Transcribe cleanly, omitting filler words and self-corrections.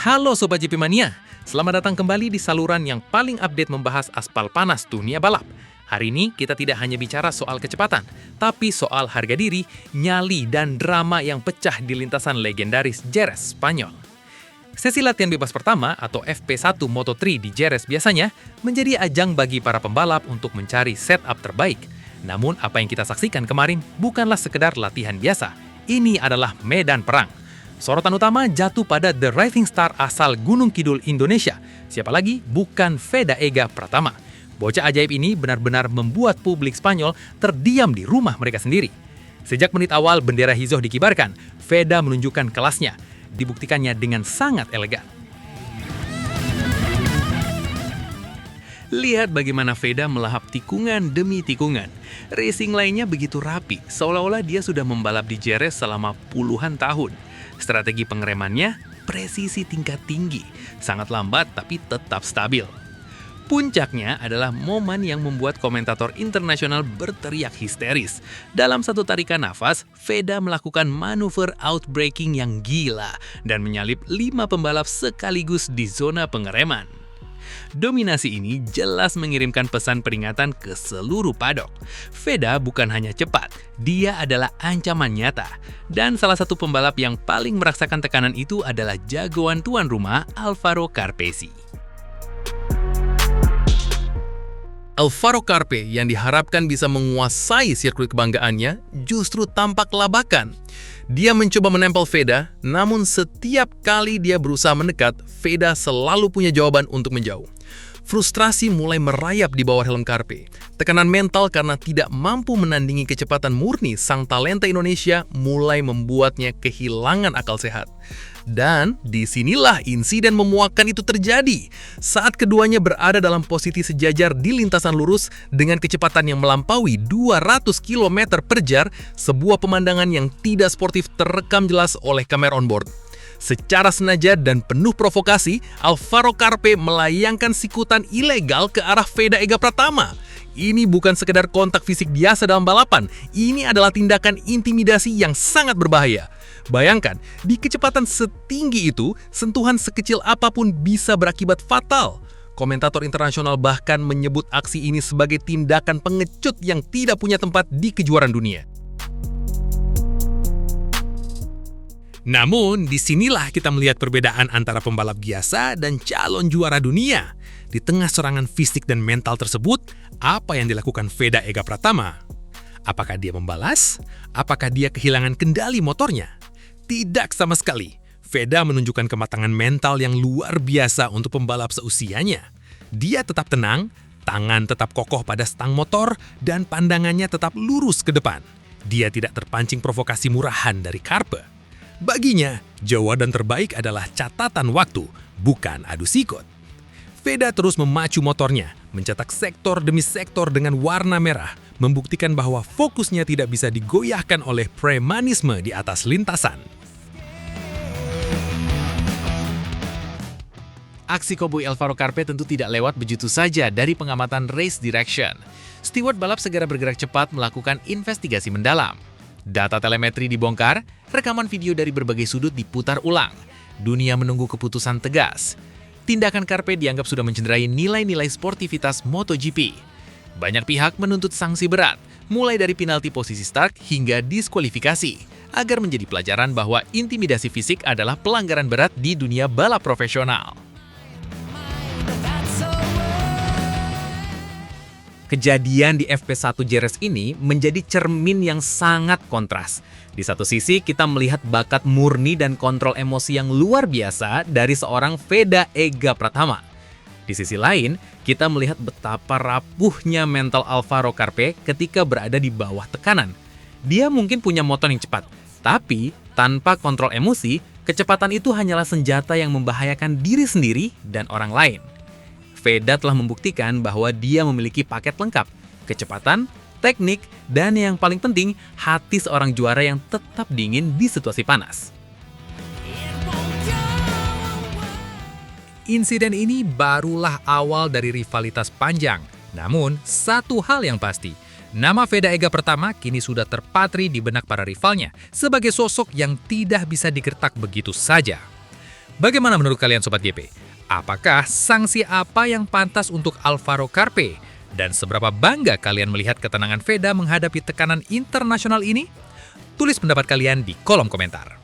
Halo Sobat GP Mania, selamat datang kembali di saluran yang paling update membahas aspal panas dunia balap. Hari ini kita tidak hanya bicara soal kecepatan, tapi soal harga diri, nyali, dan drama yang pecah di lintasan legendaris Jerez, Spanyol. Sesi latihan bebas pertama atau FP1 Moto3 di Jerez biasanya menjadi ajang bagi para pembalap untuk mencari setup terbaik. Namun apa yang kita saksikan kemarin bukanlah sekedar latihan biasa, ini adalah medan perang. Sorotan utama jatuh pada The Rising Star asal Gunung Kidul, Indonesia. Siapa lagi? Bukan Veda Ega Pratama. Bocah ajaib ini benar-benar membuat publik Spanyol terdiam di rumah mereka sendiri. Sejak menit awal bendera hijau dikibarkan, Veda menunjukkan kelasnya. Dibuktikannya dengan sangat elegan. Lihat bagaimana Veda melahap tikungan demi tikungan. Racing lainnya begitu rapi, seolah-olah dia sudah membalap di Jerez selama puluhan tahun. Strategi pengeremannya, presisi tingkat tinggi, sangat lambat tapi tetap stabil. Puncaknya adalah momen yang membuat komentator internasional berteriak histeris. Dalam satu tarikan nafas, Veda melakukan manuver outbraking yang gila dan menyalip 5 pembalap sekaligus di zona pengereman. Dominasi ini jelas mengirimkan pesan peringatan ke seluruh paddock. Veda bukan hanya cepat, dia adalah ancaman nyata. Dan salah satu pembalap yang paling merasakan tekanan itu adalah jagoan tuan rumah Alvaro Carpesi. Alvaro Carpe yang diharapkan bisa menguasai sirkuit kebanggaannya justru tampak labakan. Dia mencoba menempel Veda, namun setiap kali dia berusaha mendekat, Veda selalu punya jawaban untuk menjauh. Frustrasi mulai merayap di bawah helm Carpe. Tekanan mental karena tidak mampu menandingi kecepatan murni sang talenta Indonesia mulai membuatnya kehilangan akal sehat. Dan disinilah insiden memuakkan itu terjadi. Saat keduanya berada dalam posisi sejajar di lintasan lurus dengan kecepatan yang melampaui 200 km per jam, sebuah pemandangan yang tidak sportif terekam jelas oleh kamera onboard. Secara sengaja dan penuh provokasi, Alvaro Carpe melayangkan sikutan ilegal ke arah Veda Ega Pratama. Ini bukan sekedar kontak fisik biasa dalam balapan, ini adalah tindakan intimidasi yang sangat berbahaya. Bayangkan, di kecepatan setinggi itu, sentuhan sekecil apapun bisa berakibat fatal. Komentator internasional bahkan menyebut aksi ini sebagai tindakan pengecut yang tidak punya tempat di kejuaraan dunia. Namun, disinilah kita melihat perbedaan antara pembalap biasa dan calon juara dunia. Di tengah serangan fisik dan mental tersebut, apa yang dilakukan Veda Ega Pratama? Apakah dia membalas? Apakah dia kehilangan kendali motornya? Tidak sama sekali. Veda menunjukkan kematangan mental yang luar biasa untuk pembalap seusianya. Dia tetap tenang, tangan tetap kokoh pada stang motor, dan pandangannya tetap lurus ke depan. Dia tidak terpancing provokasi murahan dari Carpe. Baginya, jawaban terbaik adalah catatan waktu, bukan adu sikut. Veda terus memacu motornya, mencetak sektor demi sektor dengan warna merah, membuktikan bahwa fokusnya tidak bisa digoyahkan oleh premanisme di atas lintasan. Aksi koboi Alvaro Carpe tentu tidak lewat begitu saja dari pengamatan race direction. Steward balap segera bergerak cepat melakukan investigasi mendalam. Data telemetri dibongkar, rekaman video dari berbagai sudut diputar ulang. Dunia menunggu keputusan tegas. Tindakan Carpe dianggap sudah mencederai nilai-nilai sportivitas MotoGP. Banyak pihak menuntut sanksi berat, mulai dari penalti posisi start hingga diskualifikasi, agar menjadi pelajaran bahwa intimidasi fisik adalah pelanggaran berat di dunia balap profesional. Kejadian di FP1 Jerez ini menjadi cermin yang sangat kontras. Di satu sisi, kita melihat bakat murni dan kontrol emosi yang luar biasa dari seorang Veda Ega Pratama. Di sisi lain, kita melihat betapa rapuhnya mental Alvaro Carpe ketika berada di bawah tekanan. Dia mungkin punya motor yang cepat, tapi tanpa kontrol emosi, kecepatan itu hanyalah senjata yang membahayakan diri sendiri dan orang lain. Veda telah membuktikan bahwa dia memiliki paket lengkap, kecepatan, teknik, dan yang paling penting, hati seorang juara yang tetap dingin di situasi panas. Insiden ini barulah awal dari rivalitas panjang. Namun, satu hal yang pasti, nama Veda Ega Pratama kini sudah terpatri di benak para rivalnya sebagai sosok yang tidak bisa digertak begitu saja. Bagaimana menurut kalian Sobat GP? Apakah sanksi apa yang pantas untuk Alvaro Carpe? Dan seberapa bangga kalian melihat ketenangan Veda menghadapi tekanan internasional ini? Tulis pendapat kalian di kolom komentar.